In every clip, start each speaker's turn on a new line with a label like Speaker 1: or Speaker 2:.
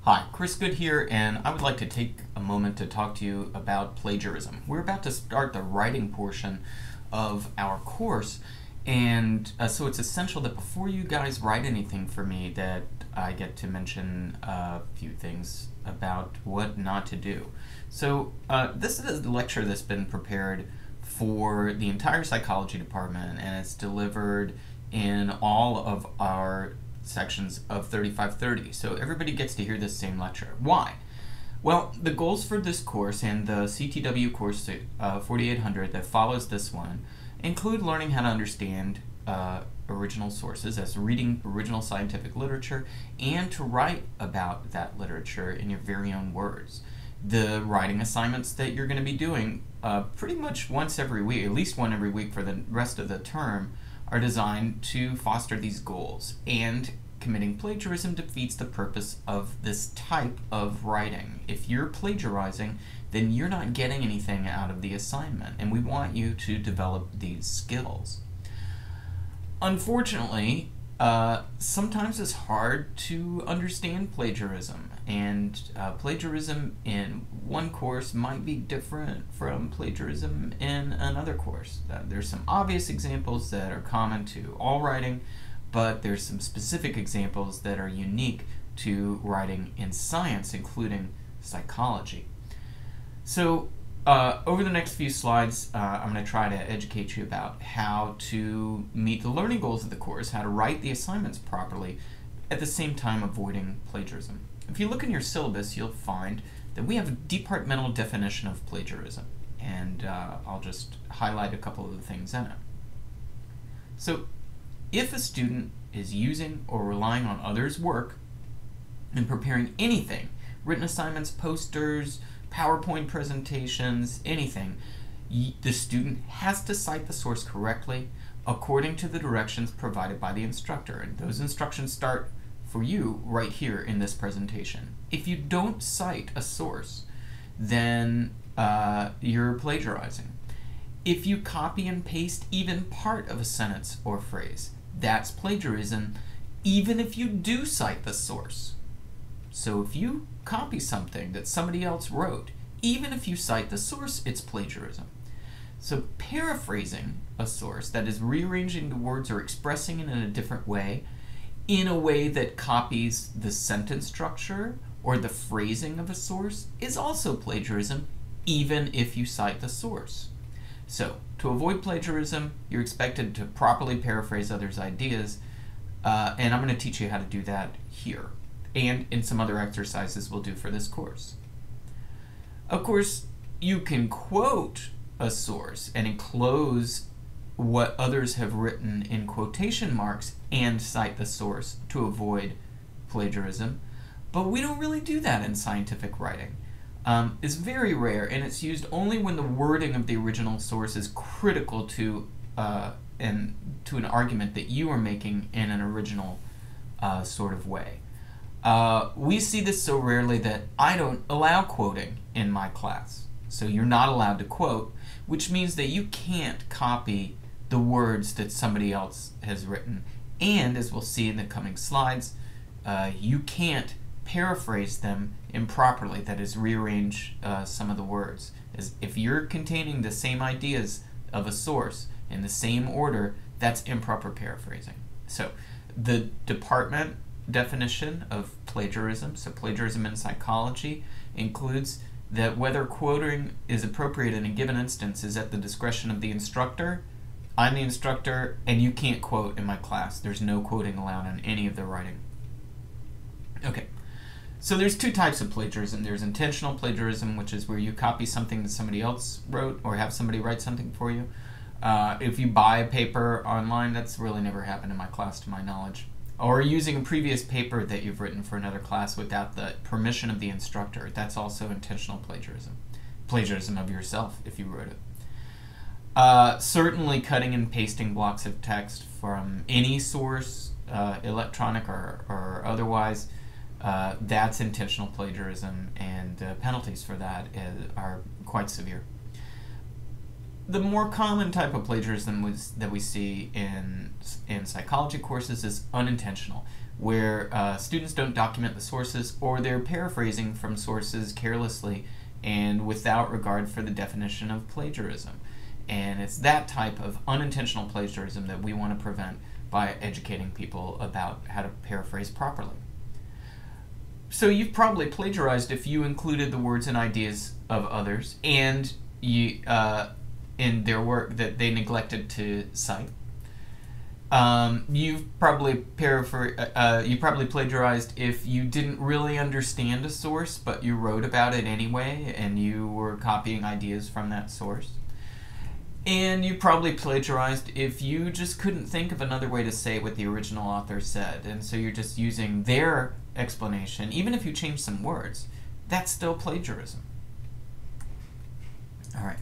Speaker 1: Hi, Chris Good here, and I would like to take a moment to talk to you about plagiarism. We're about to start the writing portion of our course, and so it's essential that before you guys write anything for me that I get to mention a few things about what not to do. So this is a lecture that's been prepared for the entire psychology department, and it's delivered in all of our sections of 3530. So everybody gets to hear this same lecture. Why? Well, the goals for this course and the CTW course 4800 that follows this one include learning how to understand original sources, as reading original scientific literature, and to write about that literature in your very own words. The writing assignments that you're going to be doing pretty much once every week, at least one every week for the rest of the term, are designed to foster these goals, and committing plagiarism defeats the purpose of this type of writing. If you're plagiarizing, then you're not getting anything out of the assignment, and we want you to develop these skills. Unfortunately, sometimes it's hard to understand plagiarism, and plagiarism in one course might be different from plagiarism in another course. There's some obvious examples that are common to all writing, but there's some specific examples that are unique to writing in science, including psychology. So over the next few slides, I'm going to try to educate you about how to meet the learning goals of the course, how to write the assignments properly, at the same time avoiding plagiarism. If you look in your syllabus, you'll find that we have a departmental definition of plagiarism, and I'll just highlight a couple of the things in it. So, if a student is using or relying on others' work in preparing anything, written assignments, posters, PowerPoint presentations, anything, the student has to cite the source correctly according to the directions provided by the instructor, and those instructions start for you right here in this presentation. If you don't cite a source, then you're plagiarizing. If you copy and paste even part of a sentence or phrase, that's plagiarism, even if you do cite the source. So if you copy something that somebody else wrote, even if you cite the source, it's plagiarism. So paraphrasing a source, that is rearranging the words or expressing it in a different way, in a way that copies the sentence structure or the phrasing of a source, is also plagiarism, even if you cite the source. So, to avoid plagiarism, you're expected to properly paraphrase others' ideas, and I'm going to teach you how to do that here, and in some other exercises we'll do for this course. Of course, you can quote a source and enclose what others have written in quotation marks and cite the source to avoid plagiarism, but we don't really do that in scientific writing. It's very rare, and it's used only when the wording of the original source is critical to an argument that you are making in an original sort of way. We see this so rarely that I don't allow quoting in my class. So you're not allowed to quote, which means that you can't copy the words that somebody else has written. And as we'll see in the coming slides, you can't paraphrase them improperly, that is, rearrange some of the words. As if you're containing the same ideas of a source in the same order, that's improper paraphrasing. So the department definition of plagiarism, so plagiarism in psychology, includes that whether quoting is appropriate in a given instance is at the discretion of the instructor. I'm the instructor, and you can't quote in my class. There's no quoting allowed in any of the writing. Okay, so there's two types of plagiarism. There's intentional plagiarism, which is where you copy something that somebody else wrote or have somebody write something for you. If you buy a paper online, that's really never happened in my class to my knowledge. Or using a previous paper that you've written for another class without the permission of the instructor. That's also intentional plagiarism. Plagiarism of yourself if you wrote it. Certainly cutting and pasting blocks of text from any source, electronic or otherwise, that's intentional plagiarism, and penalties for that are quite severe. The more common type of plagiarism that we see in psychology courses is unintentional, where students don't document the sources, or they're paraphrasing from sources carelessly and without regard for the definition of plagiarism. And it's that type of unintentional plagiarism that we want to prevent by educating people about how to paraphrase properly. So you've probably plagiarized if you included the words and ideas of others and you in their work that they neglected to cite. You've probably plagiarized if you didn't really understand a source, but you wrote about it anyway, and you were copying ideas from that source. And you probably plagiarized if you just couldn't think of another way to say what the original author said, and so you're just using their explanation. Even if you change some words, that's still plagiarism. All right.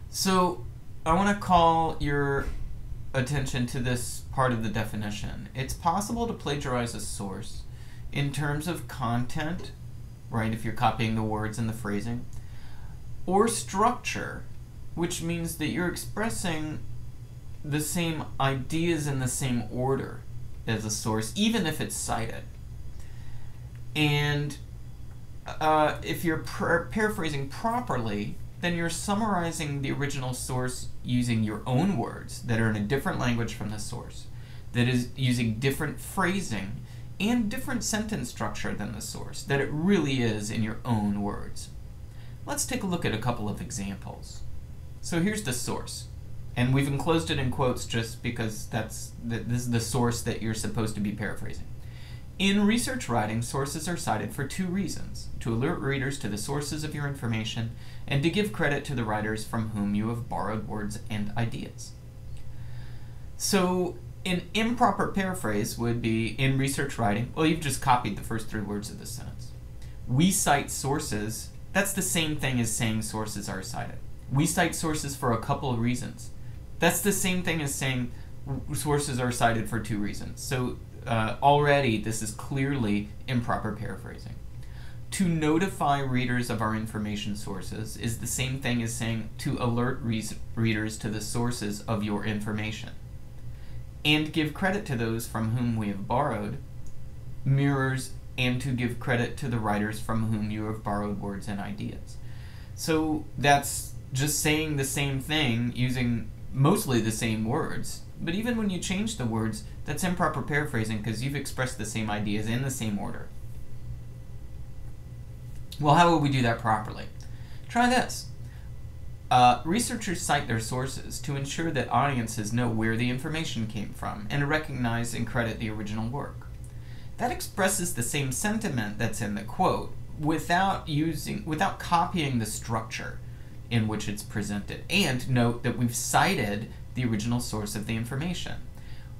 Speaker 1: So I want to call your attention to this part of the definition. It's possible to plagiarize a source in terms of content, right, if you're copying the words and the phrasing, or structure, which means that you're expressing the same ideas in the same order as a source, even if it's cited. And if you're paraphrasing properly, then you're summarizing the original source using your own words that are in a different language from the source, that is using different phrasing and different sentence structure than the source, that it really is in your own words. Let's take a look at a couple of examples. So here's the source, and we've enclosed it in quotes just because this is the source that you're supposed to be paraphrasing. In research writing, sources are cited for two reasons: to alert readers to the sources of your information, and to give credit to the writers from whom you have borrowed words and ideas. So an improper paraphrase would be, in research writing, well, you've just copied the first three words of the sentence. We cite sources. That's the same thing as saying sources are cited. We cite sources for a couple of reasons. That's the same thing as saying sources are cited for two reasons. So already this is clearly improper paraphrasing. To notify readers of our information sources is the same thing as saying to alert readers to the sources of your information. And give credit to those from whom we have borrowed mirrors and to give credit to the writers from whom you have borrowed words and ideas. So that's just saying the same thing using mostly the same words. But even when you change the words, that's improper paraphrasing because you've expressed the same ideas in the same order. Well, how would we do that properly? Try this. Researchers cite their sources to ensure that audiences know where the information came from and to recognize and credit the original work. That expresses the same sentiment that's in the quote without copying the structure in which it's presented. And note that we've cited the original source of the information.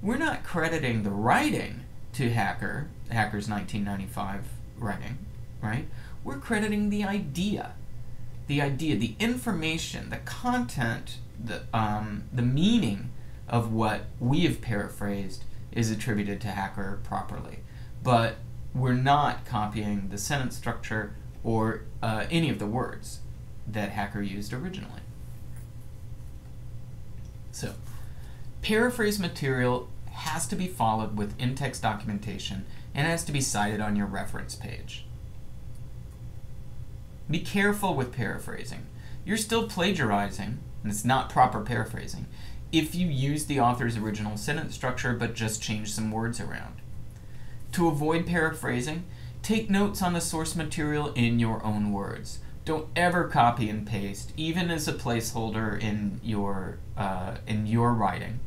Speaker 1: We're not crediting the writing to Hacker's 1995 writing, right? We're crediting the idea, the information, the content, the meaning of what we have paraphrased is attributed to Hacker properly. But we're not copying the sentence structure or any of the words that Hacker used originally. So, paraphrase material has to be followed with in-text documentation and has to be cited on your reference page. Be careful with paraphrasing. You're still plagiarizing, and it's not proper paraphrasing, if you use the author's original sentence structure but just change some words around. To avoid paraphrasing, take notes on the source material in your own words. Don't ever copy and paste, even as a placeholder in your writing.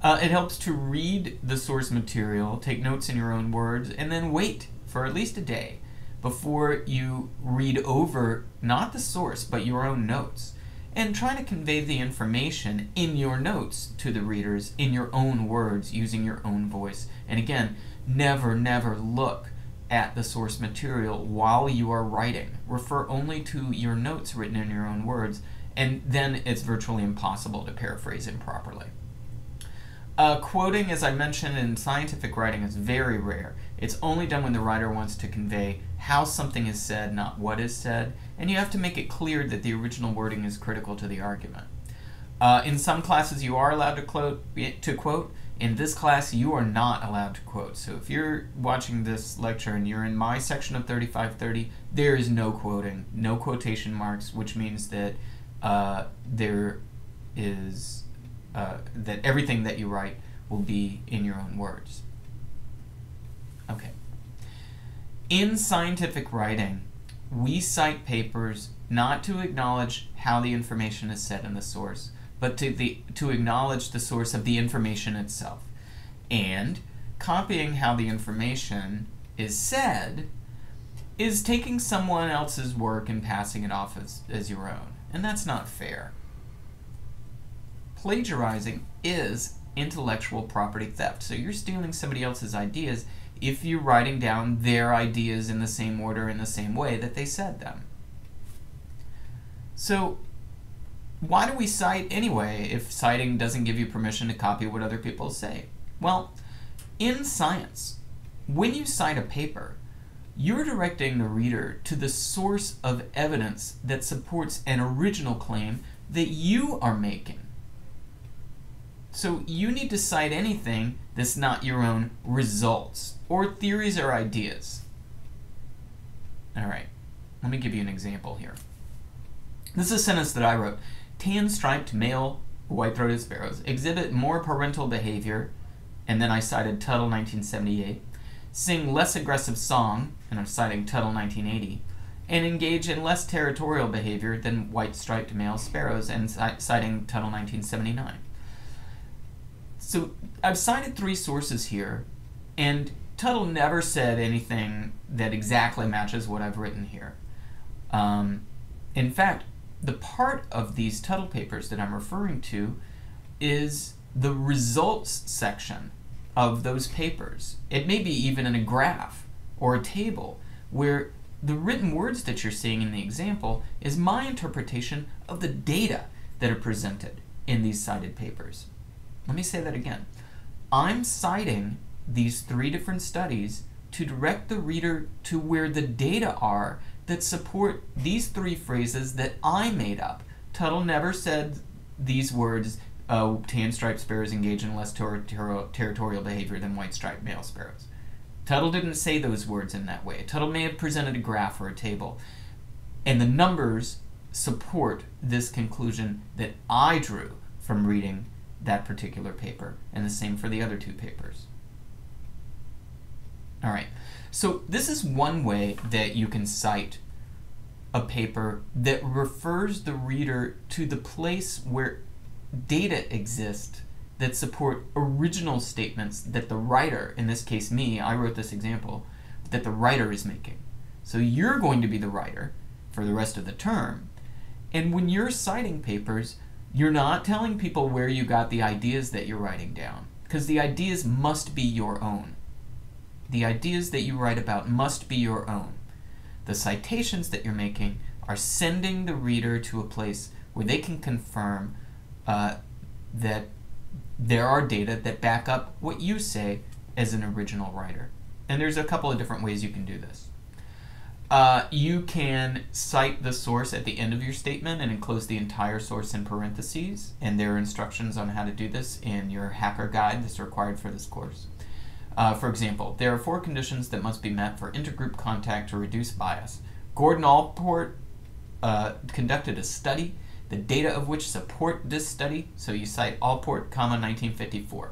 Speaker 1: It helps to read the source material, take notes in your own words, and then wait for at least a day before you read over not the source but your own notes, and try to convey the information in your notes to the readers in your own words using your own voice. And again, never look at the source material while you are writing. Refer only to your notes written in your own words, and then it's virtually impossible to paraphrase improperly. Quoting, as I mentioned, in scientific writing is very rare. It's only done when the writer wants to convey how something is said, not what is said, and you have to make it clear that the original wording is critical to the argument. In some classes you are allowed to quote. In this class, you are not allowed to quote. So if you're watching this lecture and you're in my section of 3530, there is no quoting, no quotation marks, which means that there is that everything that you write will be in your own words. Okay. In scientific writing, we cite papers not to acknowledge how the information is said in the source, but to acknowledge the source of the information itself. And copying how the information is said is taking someone else's work and passing it off as your own. And that's not fair. Plagiarizing is intellectual property theft. So you're stealing somebody else's ideas if you're writing down their ideas in the same order, in the same way that they said them. So why do we cite anyway if citing doesn't give you permission to copy what other people say? Well, in science, when you cite a paper, you're directing the reader to the source of evidence that supports an original claim that you are making. So you need to cite anything that's not your own results or theories or ideas. All right, let me give you an example here. This is a sentence that I wrote. Tan-striped male white-throated sparrows exhibit more parental behavior, and then I cited Tuttle 1978, sing less aggressive song, and I'm citing Tuttle 1980, and engage in less territorial behavior than white-striped male sparrows, and citing Tuttle 1979. So I've cited 3 sources here, and Tuttle never said anything that exactly matches what I've written here. In fact, the part of these Tuttle papers that I'm referring to is the results section of those papers. It may be even in a graph or a table where the written words that you're seeing in the example is my interpretation of the data that are presented in these cited papers. Let me say that again. I'm citing these 3 different studies to direct the reader to where the data are that support these 3 phrases that I made up. Tuttle never said these words, tan-striped sparrows engage in less territorial behavior than white-striped male sparrows. Tuttle didn't say those words in that way. Tuttle may have presented a graph or a table, and the numbers support this conclusion that I drew from reading that particular paper, and the same for the other 2 papers. All right, so this is one way that you can cite a paper that refers the reader to the place where data exist that support original statements that the writer, in this case me, I wrote this example, that the writer is making. So you're going to be the writer for the rest of the term, and when you're citing papers, you're not telling people where you got the ideas that you're writing down, because the ideas must be your own. The ideas that you write about must be your own. The citations that you're making are sending the reader to a place where they can confirm that there are data that back up what you say as an original writer. And there's a couple of different ways you can do this. You can cite the source at the end of your statement and enclose the entire source in parentheses, and there are instructions on how to do this in your hacker guide that's required for this course. For example, there are 4 conditions that must be met for intergroup contact to reduce bias. Gordon Allport conducted a study, the data of which support this study, so you cite Allport, 1954.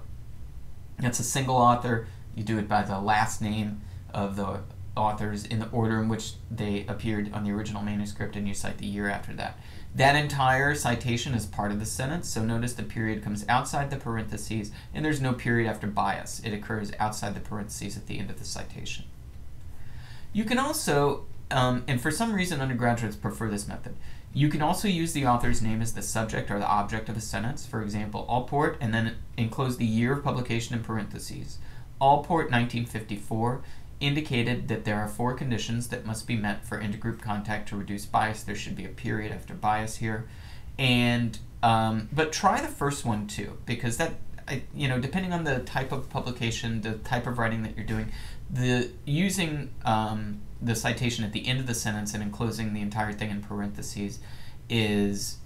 Speaker 1: That's a single author. You do it by the last name of the authors in the order in which they appeared on the original manuscript, and you cite the year after that. That entire citation is part of the sentence, so notice the period comes outside the parentheses, and there's no period after bias. It occurs outside the parentheses at the end of the citation. You can also, and for some reason undergraduates prefer this method, you can also use the author's name as the subject or the object of a sentence. For example, Allport, and then enclose the year of publication in parentheses. Allport, 1954, indicated that there are 4 conditions that must be met for intergroup contact to reduce bias. There should be a period after bias here, and but try the first one too, because that, depending on the type of publication, the type of writing that you're doing, using the citation at the end of the sentence and enclosing the entire thing in parentheses is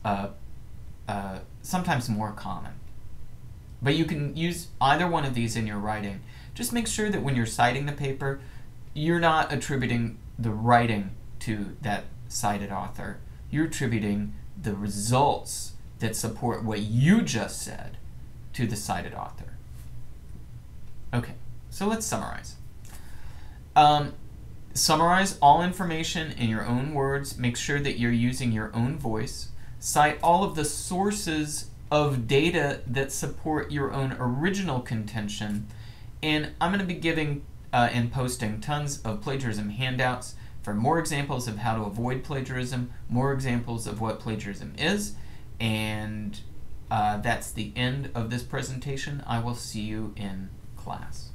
Speaker 1: sometimes more common. But you can use either one of these in your writing. Just make sure that when you're citing the paper, you're not attributing the writing to that cited author. You're attributing the results that support what you just said to the cited author. Okay, so let's summarize. Summarize all information in your own words. Make sure that you're using your own voice. Cite all of the sources of data that support your own original contention. And I'm going to be giving and posting tons of plagiarism handouts for more examples of how to avoid plagiarism, more examples of what plagiarism is, and that's the end of this presentation. I will see you in class.